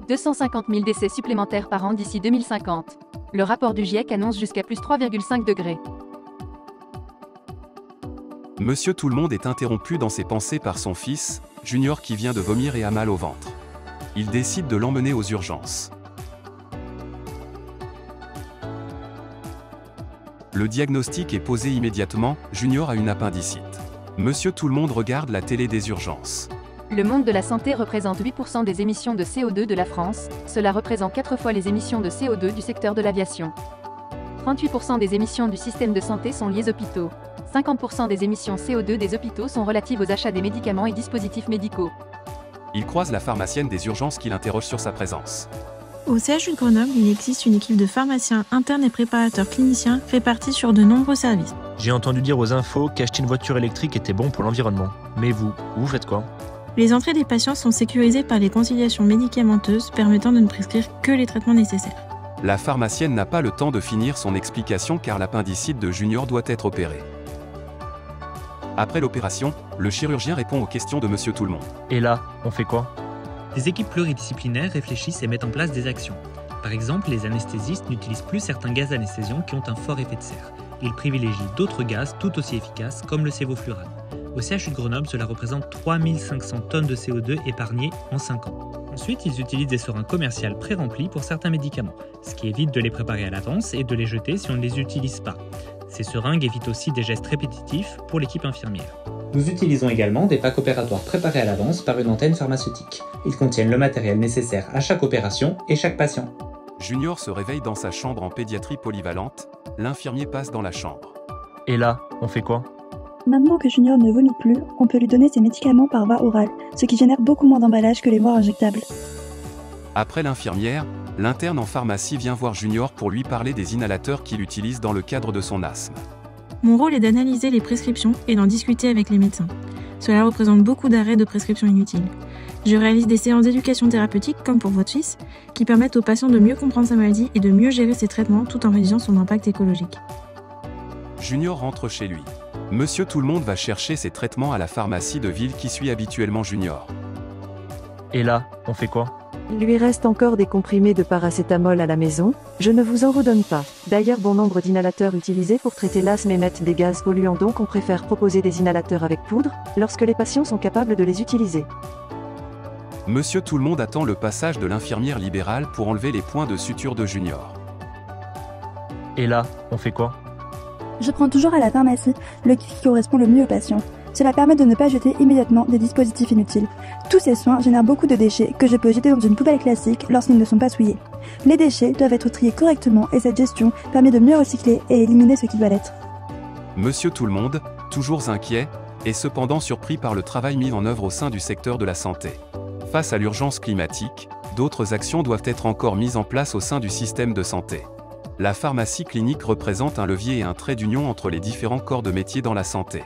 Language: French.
250 000 décès supplémentaires par an d'ici 2050. Le rapport du GIEC annonce jusqu'à plus 3,5 degrés. Monsieur Tout-le-Monde est interrompu dans ses pensées par son fils, Junior, qui vient de vomir et a mal au ventre. Il décide de l'emmener aux urgences. Le diagnostic est posé immédiatement, Junior a une appendicite. Monsieur Tout-le-Monde regarde la télé des urgences. Le monde de la santé représente 8% des émissions de CO2 de la France, cela représente 4 fois les émissions de CO2 du secteur de l'aviation. 38% des émissions du système de santé sont liées aux hôpitaux. 50% des émissions CO2 des hôpitaux sont relatives aux achats des médicaments et dispositifs médicaux. Il croise la pharmacienne des urgences qui l'interroge sur sa présence. Au CHU de Grenoble, il existe une équipe de pharmaciens internes et préparateurs cliniciens répartis sur de nombreux services. J'ai entendu dire aux infos qu'acheter une voiture électrique était bon pour l'environnement. Mais vous faites quoi? Les entrées des patients sont sécurisées par les conciliations médicamenteuses permettant de ne prescrire que les traitements nécessaires. La pharmacienne n'a pas le temps de finir son explication car l'appendicite de Junior doit être opéré. Après l'opération, le chirurgien répond aux questions de Monsieur Tout-le-Monde. Et là, on fait quoi? Des équipes pluridisciplinaires réfléchissent et mettent en place des actions. Par exemple, les anesthésistes n'utilisent plus certains gaz anesthésiants qui ont un fort effet de serre. Ils privilégient d'autres gaz tout aussi efficaces comme le sévoflurane. Au CHU de Grenoble, cela représente 3500 tonnes de CO2 épargnées en 5 ans. Ensuite, ils utilisent des seringues commerciales pré-remplies pour certains médicaments, ce qui évite de les préparer à l'avance et de les jeter si on ne les utilise pas. Ces seringues évitent aussi des gestes répétitifs pour l'équipe infirmière. Nous utilisons également des packs opératoires préparés à l'avance par une antenne pharmaceutique. Ils contiennent le matériel nécessaire à chaque opération et chaque patient. Junior se réveille dans sa chambre en pédiatrie polyvalente, l'infirmier passe dans la chambre. Et là, on fait quoi? Maintenant que Junior ne vomit plus, on peut lui donner ses médicaments par voie orale, ce qui génère beaucoup moins d'emballage que les voies injectables. Après l'infirmière, l'interne en pharmacie vient voir Junior pour lui parler des inhalateurs qu'il utilise dans le cadre de son asthme. Mon rôle est d'analyser les prescriptions et d'en discuter avec les médecins. Cela représente beaucoup d'arrêts de prescriptions inutiles. Je réalise des séances d'éducation thérapeutique, comme pour votre fils, qui permettent aux patients de mieux comprendre sa maladie et de mieux gérer ses traitements tout en réduisant son impact écologique. Junior rentre chez lui. Monsieur Tout-le-Monde va chercher ses traitements à la pharmacie de ville qui suit habituellement Junior. Et là, on fait quoi? Il lui reste encore des comprimés de paracétamol à la maison, je ne vous en redonne pas. D'ailleurs, bon nombre d'inhalateurs utilisés pour traiter l'asthme émettent des gaz polluants, donc on préfère proposer des inhalateurs avec poudre, lorsque les patients sont capables de les utiliser. Monsieur Tout-le-Monde attend le passage de l'infirmière libérale pour enlever les points de suture de Junior. Et là, on fait quoi? Je prends toujours à la pharmacie le kit qui correspond le mieux au patient. Cela permet de ne pas jeter immédiatement des dispositifs inutiles. Tous ces soins génèrent beaucoup de déchets que je peux jeter dans une poubelle classique lorsqu'ils ne sont pas souillés. Les déchets doivent être triés correctement et cette gestion permet de mieux recycler et éliminer ce qui doit l'être. Monsieur Tout-le-Monde, toujours inquiet, est cependant surpris par le travail mis en œuvre au sein du secteur de la santé. Face à l'urgence climatique, d'autres actions doivent être encore mises en place au sein du système de santé. La pharmacie clinique représente un levier et un trait d'union entre les différents corps de métier dans la santé.